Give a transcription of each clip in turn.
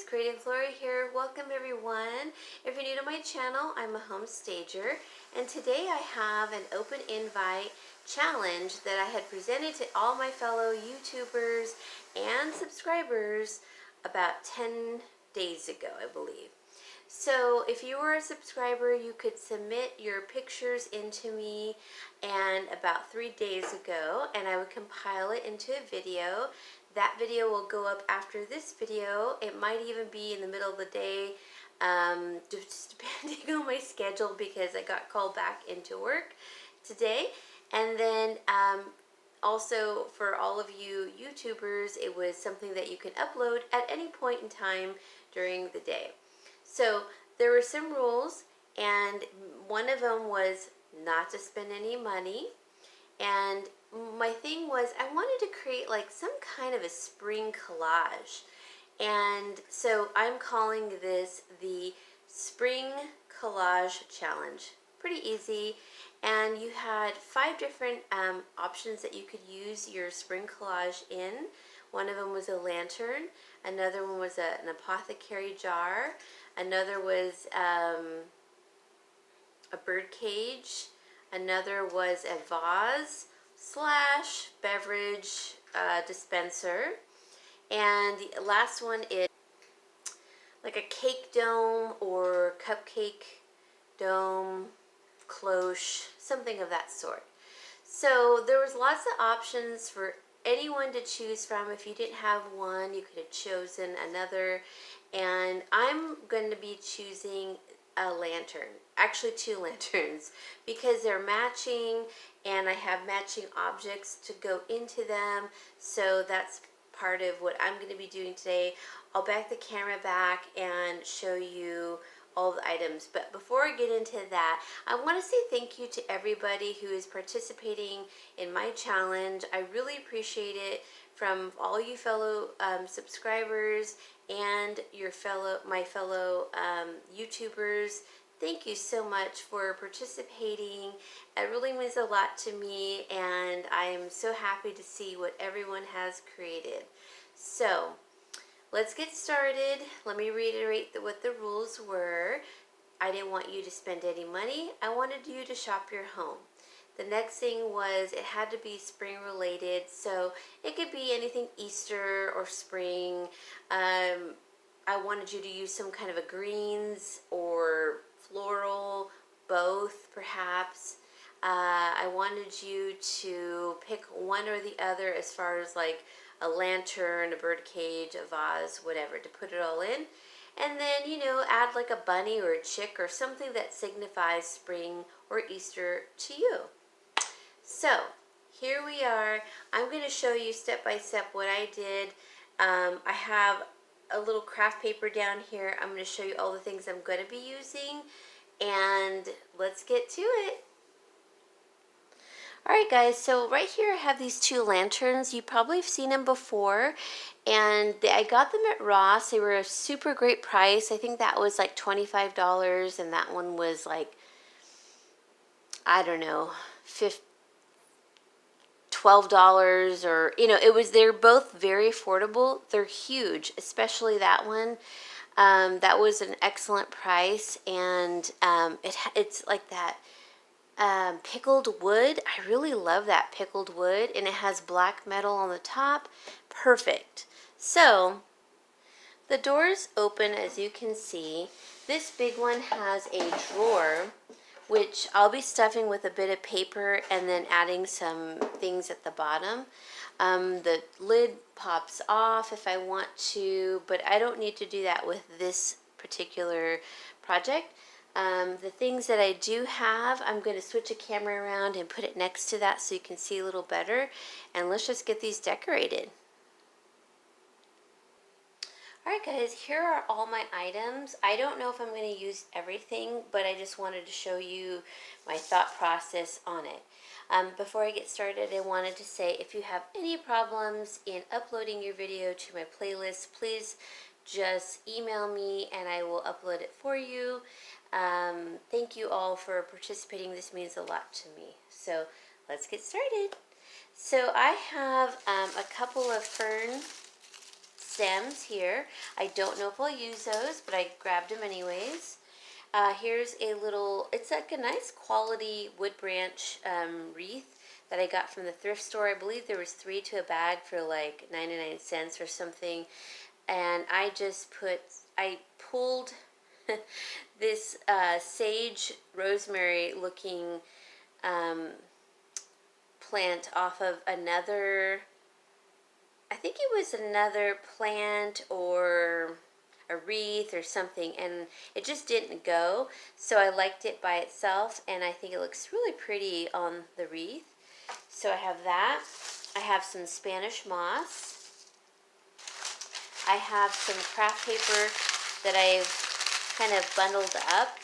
Creative Lauri here. Welcome everyone. If you're new to my channel, I'm a home stager, and today I have an open invite challenge that I had presented to all my fellow YouTubers and subscribers about 10 days ago, I believe. So if you were a subscriber, you could submit your pictures into me and about 3 days ago, and I would compile it into a video. That video will go up after this video. It might even be in the middle of the day, just depending on my schedule, because I got called back into work today. And then also for all of you YouTubers, it was something that you can upload at any point in time during the day. So there were some rules, and one of them was not to spend any money. And my thing was I wanted to create like some kind of a spring collage. And so I'm calling this the Spring Collage Challenge. Pretty easy. And you had 5 different options that you could use your spring collage in. One of them was a lantern. Another one was an apothecary jar. Another was a birdcage. Another was a vase / beverage dispenser. And the last one is like a cake dome or cupcake dome, cloche, something of that sort. So there was lots of options for anyone to choose from. If you didn't have one, you could have chosen another. And I'm going to be choosing a lantern, actually 2 lanterns, because they're matching and I have matching objects to go into them. So that's part of what I'm going to be doing today. I'll back the camera back and show you all the items. But before I get into that, I want to say thank you to everybody who is participating in my challenge. I really appreciate it, from all you fellow subscribers and my fellow YouTubers. Thank you so much for participating. It really means a lot to me, and I am so happy to see what everyone has created. So let's get started. Let me reiterate what the rules were. I didn't want you to spend any money. I wanted you to shop your home. The next thing was it had to be spring related, so it could be anything Easter or spring. I wanted you to use some kind of a greens or floral, both perhaps. I wanted you to pick one or the other as far as like a lantern, a birdcage, a vase, whatever, to put it all in. And then, you know, add like a bunny or a chick or something that signifies spring or Easter to you. So here we are. I'm going to show you step by step what I did. I have a little craft paper down here. I'm going to show you all the things I'm going to be using, and let's get to it. Alright guys, so right here I have these 2 lanterns. You probably have seen them before, and I got them at Ross. They were a super great price. I think that was like $25, and that one was like, I don't know, $12, or, you know, they're both very affordable. They're huge, especially that one. That was an excellent price, and it's like that pickled wood. I really love that pickled wood, and it has black metal on the top. Perfect. So the doors open, as you can see. This big one has a drawer, which I'll be stuffing with a bit of paper and then adding some things at the bottom. The lid pops off if I want to, but I don't need to do that with this particular project. The things that I do have, I'm going to switch a camera around and put it next to that so you can see a little better. And let's just get these decorated. Alright guys, here are all my items. I don't know if I'm going to use everything, but I just wanted to show you my thought process on it. Before I get started, I wanted to say if you have any problems in uploading your video to my playlist, please just email me and I will upload it for you. Thank you all for participating. This means a lot to me. So let's get started. So I have a couple of fern stems here. I don't know if I'll use those, but I grabbed them anyways. Here's a little, it's like a nice quality wood branch wreath that I got from the thrift store. I believe there was 3 to a bag for like 99 cents or something. And I pulled this sage rosemary looking plant off of another, I think it was another plant or a wreath or something, and it just didn't go, so I liked it by itself, and I think it looks really pretty on the wreath. So I have that. I have some Spanish moss. I have some craft paper that I've kind of bundled up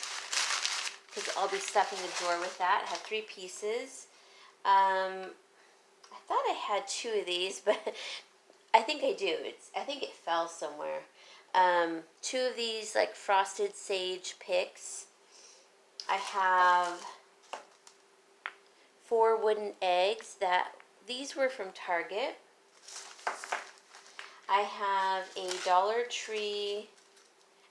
because I'll be stuffing the drawer with that. I have 3 pieces. I thought I had 2 of these, but I think I do. I think it fell somewhere. 2 of these like frosted sage picks. I have 4 wooden eggs these were from Target. I have a Dollar Tree.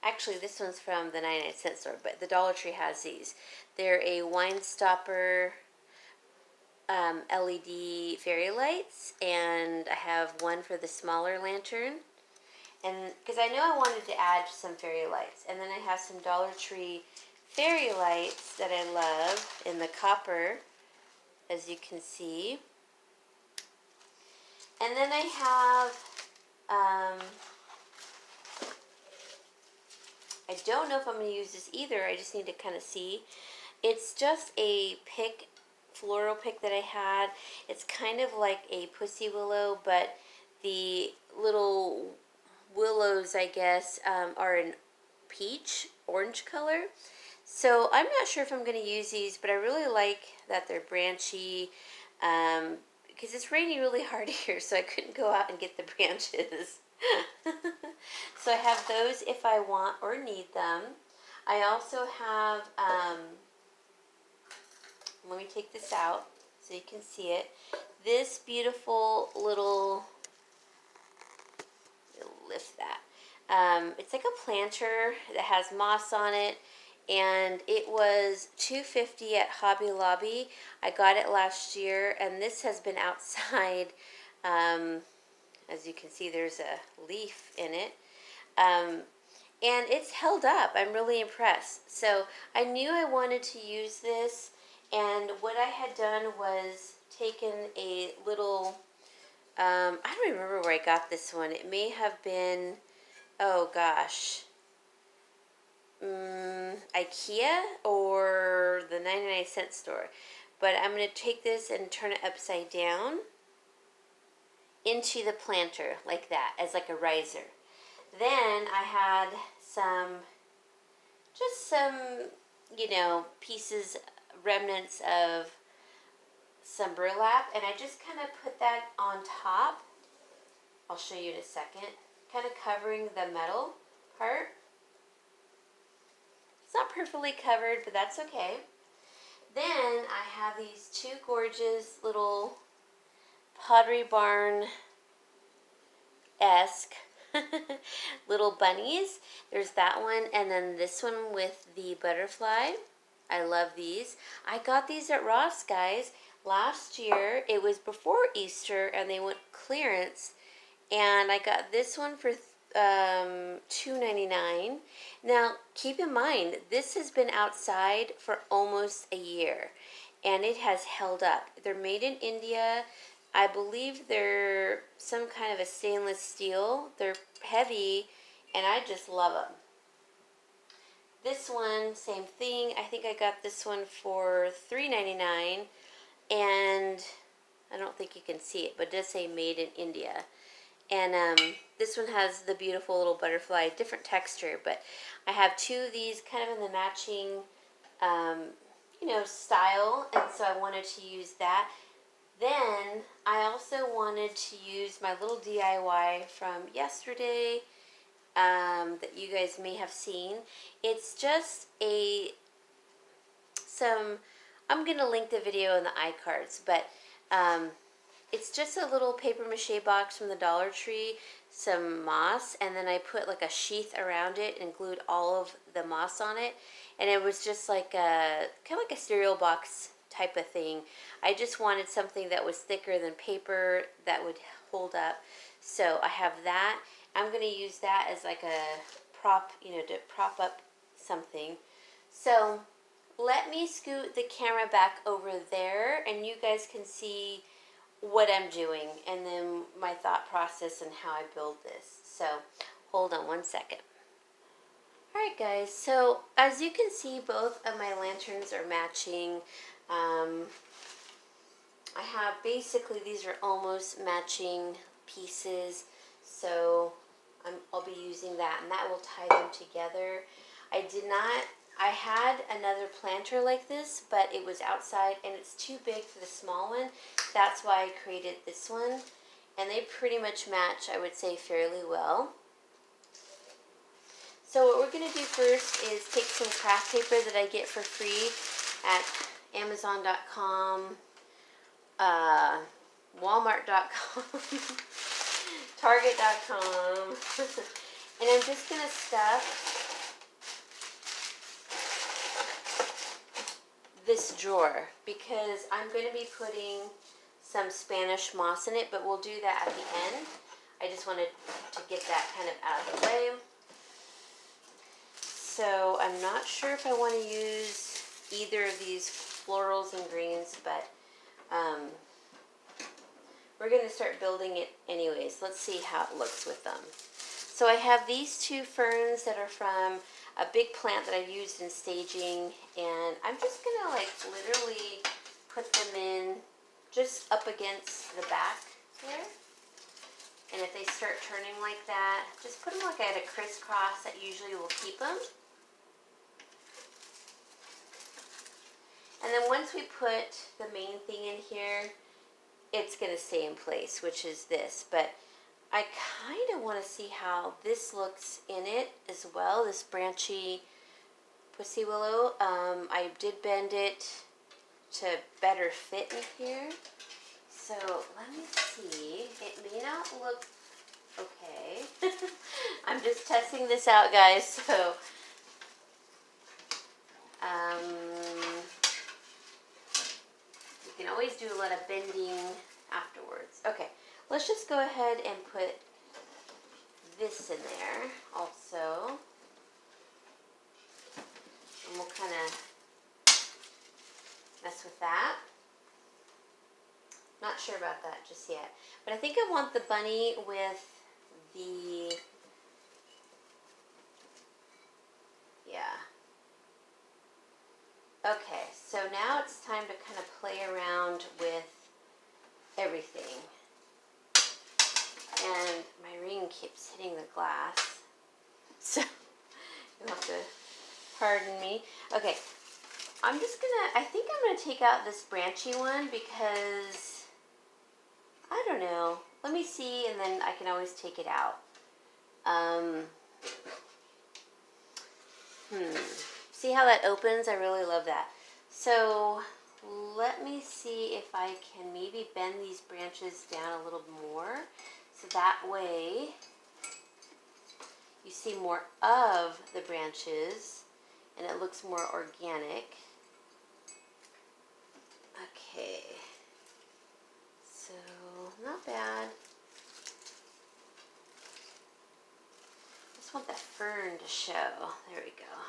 Actually, this one's from the 99-cent store, but the Dollar Tree has these. They're a wine stopper LED fairy lights, and I have one for the smaller lantern. And because I know I wanted to add some fairy lights, and then I have some Dollar Tree fairy lights that I love in the copper, as you can see. And then I have I don't know if I'm going to use this either. I just need to kind of see. It's just a floral pick that I had. It's kind of like a pussy willow, but the little willows, I guess, are in orange color. So I'm not sure if I'm going to use these, but I really like that they're branchy, because it's raining really hard here, so I couldn't go out and get the branches. So I have those if I want or need them. I also have, let me take this out so you can see it. This beautiful little, lift that. It's like a planter that has moss on it, and it was $2.50 at Hobby Lobby. I got it last year, and this has been outside. As you can see, there's a leaf in it. And it's held up. I'm really impressed. So I knew I wanted to use this, and what I had done was taken a little, I don't remember where I got this one. It may have been, oh gosh, IKEA or the 99-cent store. But I'm going to take this and turn it upside down into the planter like that, as like a riser. Then I had just some, pieces, remnants of some burlap, and I just kind of put that on top. I'll show you in a second. Kind of covering the metal part. It's not perfectly covered, but that's okay. Then I have these 2 gorgeous little Pottery Barn-esque little bunnies. There's that one, and then this one with the butterfly. I love these. I got these at Ross, guys. Last year, it was before Easter, and they went clearance, and I got this one for $2.99. Now, keep in mind, this has been outside for almost a year, and it has held up. They're made in India. I believe they're some kind of a stainless steel. They're heavy, and I just love them. This one, same thing. I think I got this one for $3.99, and I don't think you can see it, but it does say made in India. And this one has the beautiful little butterfly, different texture, but I have 2 of these kind of in the matching, style, and so I wanted to use that. Then I also wanted to use my little DIY from yesterday that you guys may have seen. It's just I'm going to link the video in the iCards, but it's just a little paper mache box from the Dollar Tree. some moss, and then I put like a sheath around it and glued all of the moss on it, and it was just like a kind of like a cereal box type of thing. I just wanted something that was thicker than paper that would hold up. So I have that. I'm going to use that as like a prop, you know, to prop up something. So let me scoot the camera back over there and you guys can see what I'm doing and then my thought process and how I build this. So hold on one second. Alright guys, so as you can see, both of my lanterns are matching. I have basically, these are almost matching pieces, so I'll be using that, and that will tie them together. I had another planter like this, but it was outside and it's too big for the small one. That's why I created this one, and they pretty much match, I would say, fairly well. So what we're going to do first is take some craft paper that I get for free at Amazon.com, Walmart.com, Target.com, and I'm just going to stuff this drawer because I'm going to be putting some Spanish moss in it, but we'll do that at the end. I just wanted to get that kind of out of the way. So I'm not sure if I want to use either of these florals and greens, but we're going to start building it anyways. Let's see how it looks with them. So I have these two ferns that are from a big plant that I've used in staging, and I'm just going to like literally put them in just up against the back here. And if they start turning like that, just put them like at a crisscross. That usually will keep them. And then once we put the main thing in here, it's going to stay in place, which is this. But I kind of want to see how this looks in it as well, this branchy pussy willow. I did bend it to better fit in here. So let me see. It may not look okay. I'm just testing this out, guys. So you can always do a lot of bending afterwards. Okay, let's just go ahead and put this in there also. And we'll kind of mess with that. Not sure about that just yet. But I think I want the bunny with the, yeah. Okay, so now it's time to kind of play around with everything. And my ring keeps hitting the glass. So you'll have to pardon me. Okay, I'm just gonna, I think I'm gonna take out this branchy one because, I don't know. Let me see, and then I can always take it out. See how that opens? I really love that. So let me see if I can maybe bend these branches down a little more. So that way you see more of the branches and it looks more organic. Okay. So not bad. Just want that fern to show. There we go.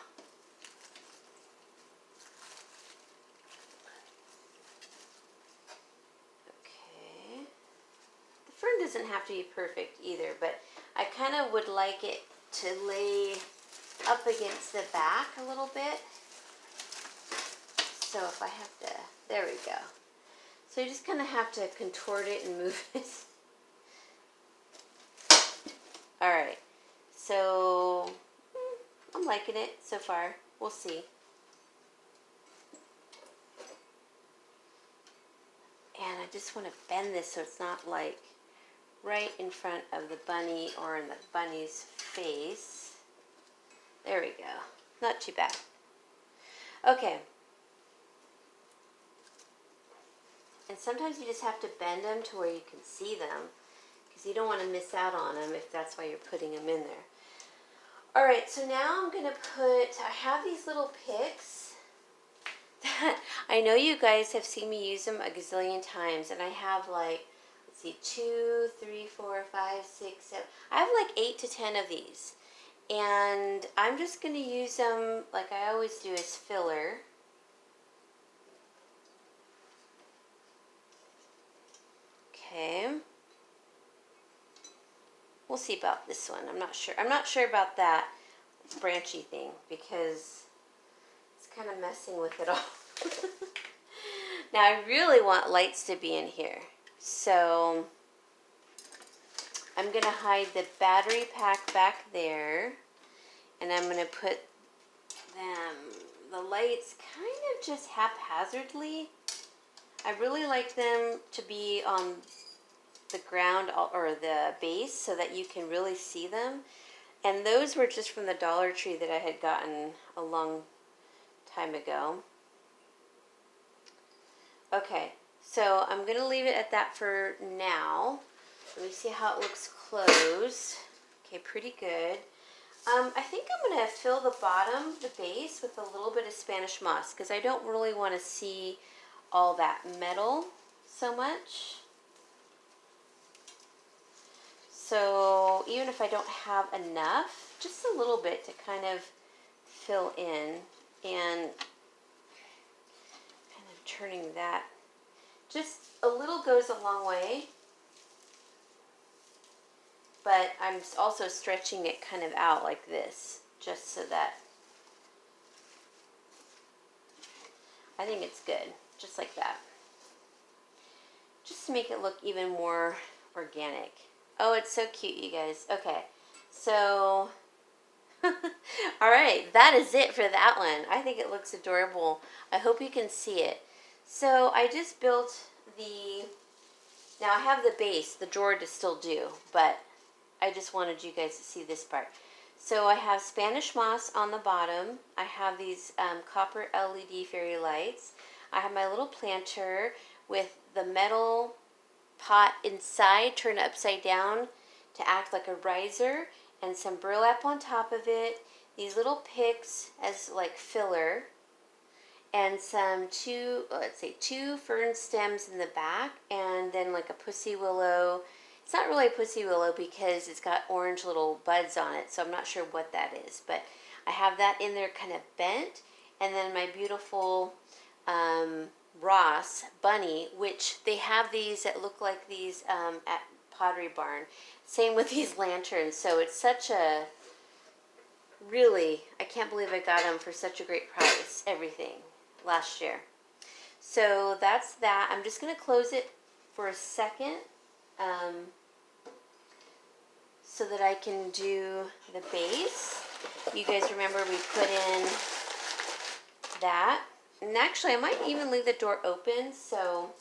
Okay. The fern doesn't have to be perfect either, but I kind of would like it to lay up against the back a little bit. So if I have to, there we go. So you just kind of have to contort it and move it. Alright, so I'm liking it so far. We'll see. And I just want to bend this so it's not like right in front of the bunny or in the bunny's face. There we go. Not too bad. Okay. And sometimes you just have to bend them to where you can see them. Because because you don't want to miss out on them if that's why you're putting them in there. All right, so now I'm going to I have these little picks that I know you guys have seen me use them a gazillion times, and I have like, let's see, 2, 3, 4, 5, 6, 7. I have like 8 to 10 of these, and I'm just going to use them like I always do as filler. Okay. We'll see about this one. I'm not sure. I'm not sure about that branchy thing because it's kind of messing with it all. Now I really want lights to be in here. So I'm going to hide the battery pack back there. And I'm going to put the lights kind of just haphazardly. I really like them to be on the ground or the base so that you can really see them. And those were just from the Dollar Tree that I had gotten a long time ago. Okay, so I'm going to leave it at that for now. Let me see how it looks closed. Okay, pretty good. I think I'm going to fill the bottom, the base, with a little bit of Spanish moss because I don't really want to see all that metal so much. So even if I don't have enough, just a little bit to kind of fill in and kind of turning that. Just a little goes a long way, but I'm also stretching it kind of out like this, just so that I think it's good, just like that. Just to make it look even more organic. Oh, it's so cute, you guys. Okay, so, all right, that is it for that one. I think it looks adorable. I hope you can see it. So I just built now I have the base, the drawer to still do, but I just wanted you guys to see this part. So I have Spanish moss on the bottom. I have these copper LED fairy lights. I have my little planter with the metal pot inside, turned upside down to act like a riser, and some burlap on top of it. These little picks as like filler, and some two fern stems in the back, and then like a pussy willow. It's not really a pussy willow because it's got orange little buds on it, so I'm not sure what that is, but I have that in there kind of bent, and then my beautiful Ross bunny, which they have these that look like these at Pottery Barn. Same with these lanterns. So it's such a, really, I can't believe I got them for such a great price, everything, last year. So that's that. I'm just going to close it for a second so that I can do the base. You guys remember we put in that. And actually, I might even leave the door open, so.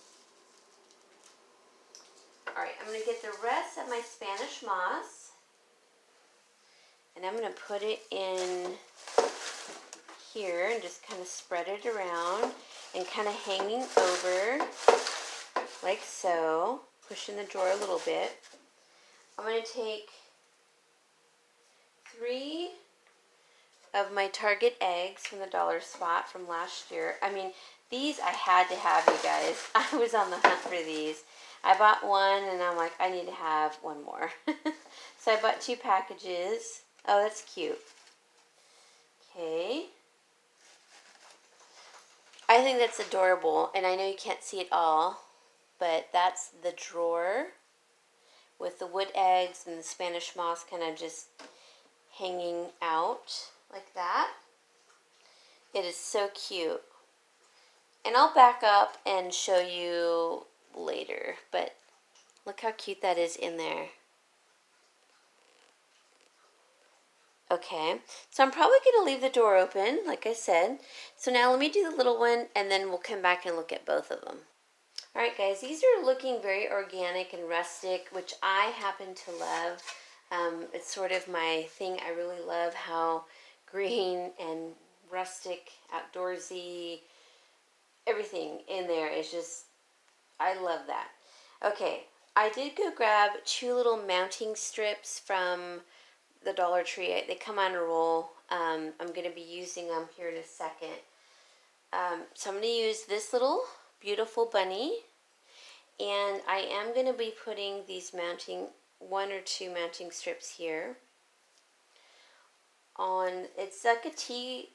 Alright, I'm going to get the rest of my Spanish moss, and I'm going to put it in here and just kind of spread it around and kind of hanging over, like so, pushing the drawer a little bit. I'm going to take 3 of my Target eggs from the dollar spot from last year. I mean, these I had to have, you guys. I was on the hunt for these. I bought one and I'm like, I need to have one more. So I bought 2 packages. Oh, that's cute. Okay. I think that's adorable, and I know you can't see it all, but that's the drawer with the wood eggs and the Spanish moss kind of just hanging out like that. It is so cute. And I'll back up and show you later, but look how cute that is in there. Okay, so I'm probably going to leave the door open, like I said. So now let me do the little one, and then we'll come back and look at both of them. Alright guys, these are looking very organic and rustic, which I happen to love. It's sort of my thing. I really love how green and rustic, outdoorsy, everything in there is just, I love that. Okay, I did go grab 2 little mounting strips from the Dollar Tree. They come on a roll. I'm going to be using them here in a second. So I'm going to use this little beautiful bunny, and I am going to be putting these mounting, 1 or 2 mounting strips here on. It's like a tea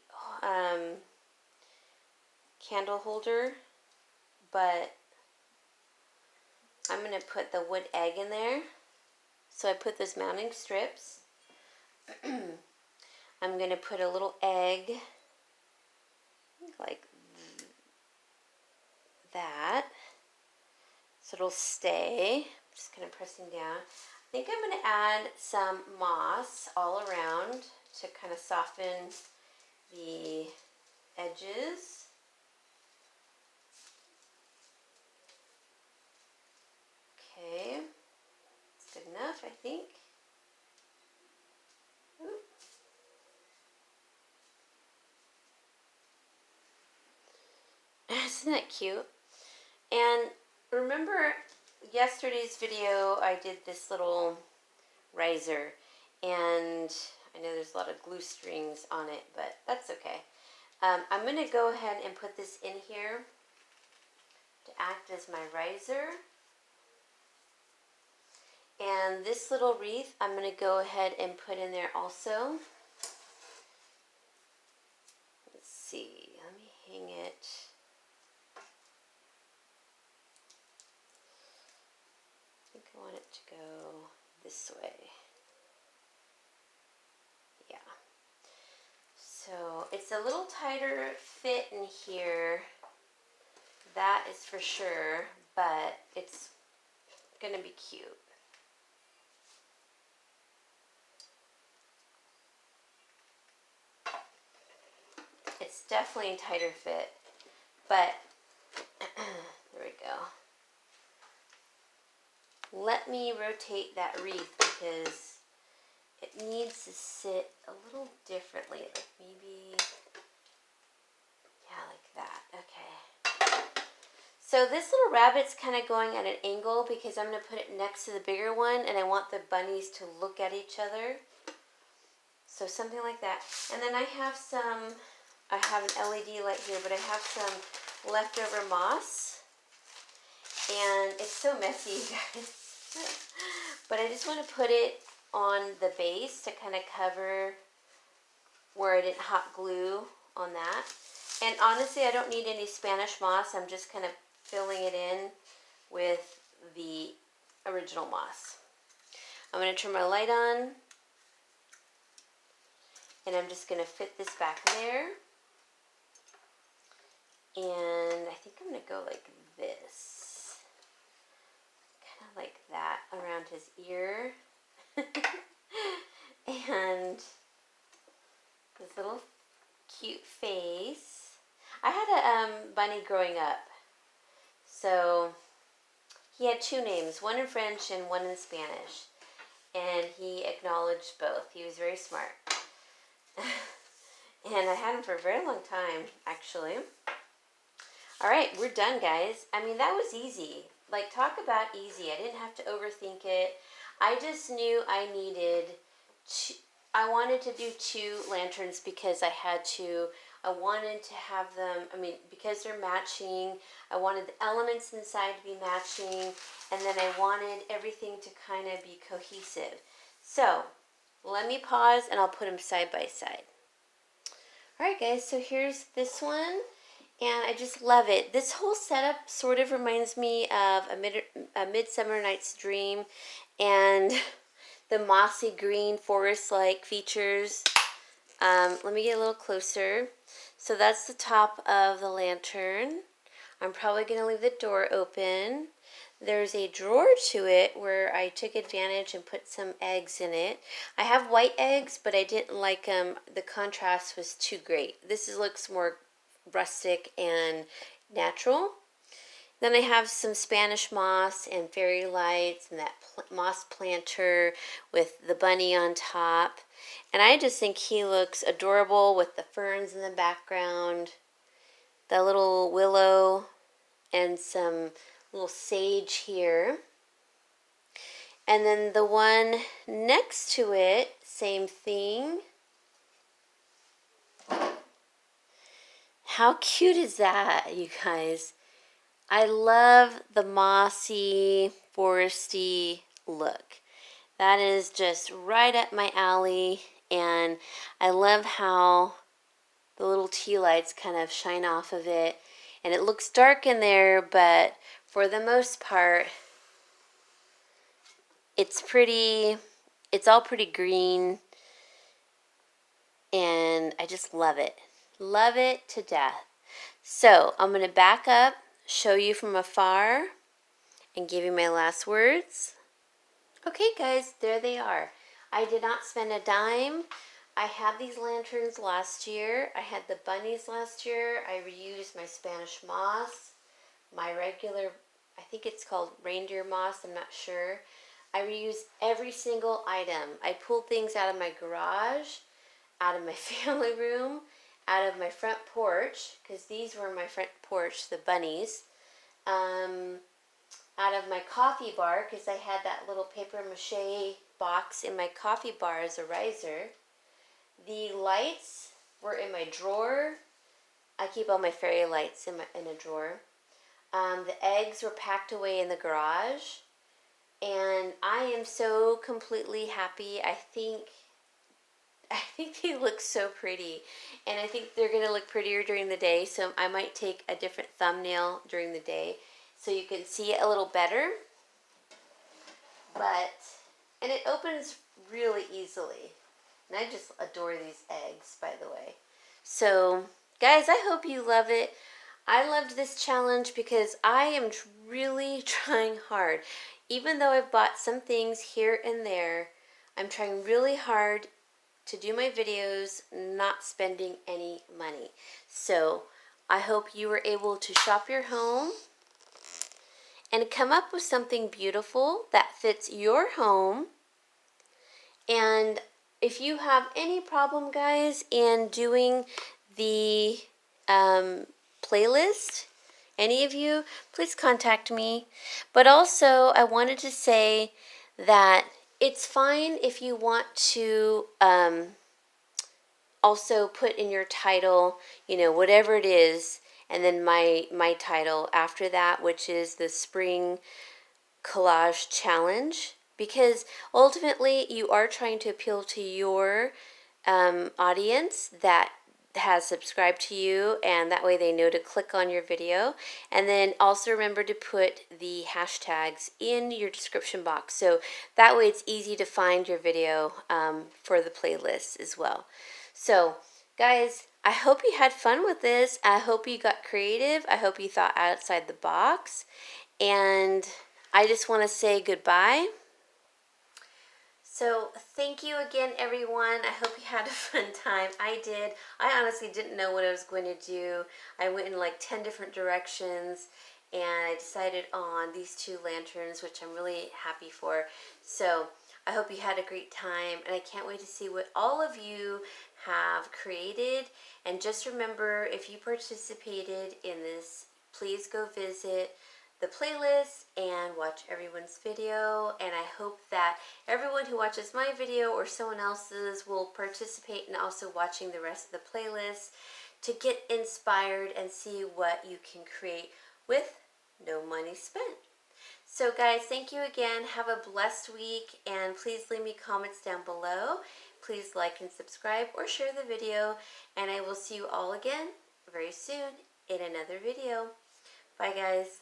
candle holder, but I'm going to put the wood egg in there. So I put those mounting strips. I'm going to put a little egg like that, so it'll stay. I'm just kind of pressing down. I think I'm going to add some moss all around to kind of soften the edges. Okay, it's good enough, I think. Oop. Isn't that cute? And remember yesterday's video, I did this little riser, and I know there's a lot of glue strings on it, but that's okay. I'm going to go ahead and put this in here to act as my riser. And this little wreath, I'm going to go ahead and put in there also. Let's see, let me hang it. I think I want it to go this way. Yeah. So it's a little tighter fit in here, that is for sure, but it's going to be cute. It's definitely a tighter fit, but there we go. Let me rotate that wreath because it needs to sit a little differently, like maybe, yeah, like that. Okay. So this little rabbit's kind of going at an angle because I'm going to put it next to the bigger one, and I want the bunnies to look at each other. So something like that. And then I have an LED light here, but I have some leftover moss. And it's so messy, you guys. But I just want to put it on the base to kind of cover where I didn't hot glue on that. And honestly, I don't need any Spanish moss. I'm just kind of filling it in with the original moss. I'm going to turn my light on. And I'm just going to fit this back there. And I think I'm going to go like this. Kind of like that around his ear. And this little cute face. I had a bunny growing up. So he had 2 names, one in French and one in Spanish. And he acknowledged both. He was very smart. And I had him for a very long time, actually. All right, we're done, guys. I mean, that was easy. Like, talk about easy. I didn't have to overthink it. I just knew I wanted to do 2 lanterns because I wanted to have them, because they're matching, I wanted the elements inside to be matching, and then I wanted everything to kind of be cohesive. So, let me pause and I'll put them side by side. Alright guys, so here's this one, and I just love it. This whole setup sort of reminds me of a Midsummer Night's Dream and the mossy green forest-like features. Let me get a little closer. So that's the top of the lantern. I'm probably going to leave the door open. There's a drawer to it where I took advantage and put some eggs in it. I have white eggs, but I didn't like them. The contrast was too great. This looks more rustic and natural. Then I have some Spanish moss and fairy lights and that moss planter with the bunny on top. And I just think he looks adorable with the ferns in the background, the little willow, and some little sage here. And then the one next to it, same thing. How cute is that, you guys? I love the mossy, foresty look. That is just right up my alley, and I love how the little tea lights kind of shine off of it. And it looks dark in there, but for the most part, it's all pretty green, and I just love it. Love it to death. So I'm going to back up, show you from afar, and give you my last words. Okay guys, there they are. I did not spend a dime. I had these lanterns last year. I had the bunnies last year. I reused my Spanish moss, my regular, I think it's called reindeer moss, I'm not sure. I reused every single item. I pulled things out of my garage, out of my family room, out of my front porch, because these were my front porch, the bunnies. Out of my coffee bar, because I had that little paper mache box in my coffee bar as a riser. The lights were in my drawer. I keep all my fairy lights in a drawer. The eggs were packed away in the garage. And I am so completely happy. I think they look so pretty, and I think they're going to look prettier during the day, so I might take a different thumbnail during the day so you can see it a little better. And it opens really easily, and I just adore these eggs, by the way. So guys, I hope you love it. I loved this challenge because I am really trying hard. Even though I've bought some things here and there, I'm trying really hard to do my videos, not spending any money. So I hope you were able to shop your home and come up with something beautiful that fits your home. And if you have any problem, guys, in doing the playlist, any of you, please contact me. But also, I wanted to say that it's fine if you want to also put in your title, whatever it is, and then my title after that, which is the Spring Collage Challenge, because ultimately you are trying to appeal to your audience that has subscribed to you, and that way they know to click on your video. And then also remember to put the hashtags in your description box, so that way it's easy to find your video for the playlist as well. So guys, I hope you had fun with this. I hope you got creative. I hope you thought outside the box, and I just want to say goodbye. So thank you again, everyone. I hope you had a fun time. I did. I honestly didn't know what I was going to do. I went in like 10 different directions, and I decided on these 2 lanterns, which I'm really happy for. So I hope you had a great time, and I can't wait to see what all of you have created. And just remember, if you participated in this, please go visit the playlist and watch everyone's video. And I hope that everyone who watches my video or someone else's will participate in also watching the rest of the playlist to get inspired and see what you can create with no money spent. So guys, thank you again. Have a blessed week, and please leave me comments down below. Please like and subscribe or share the video, and I will see you all again very soon in another video. Bye guys.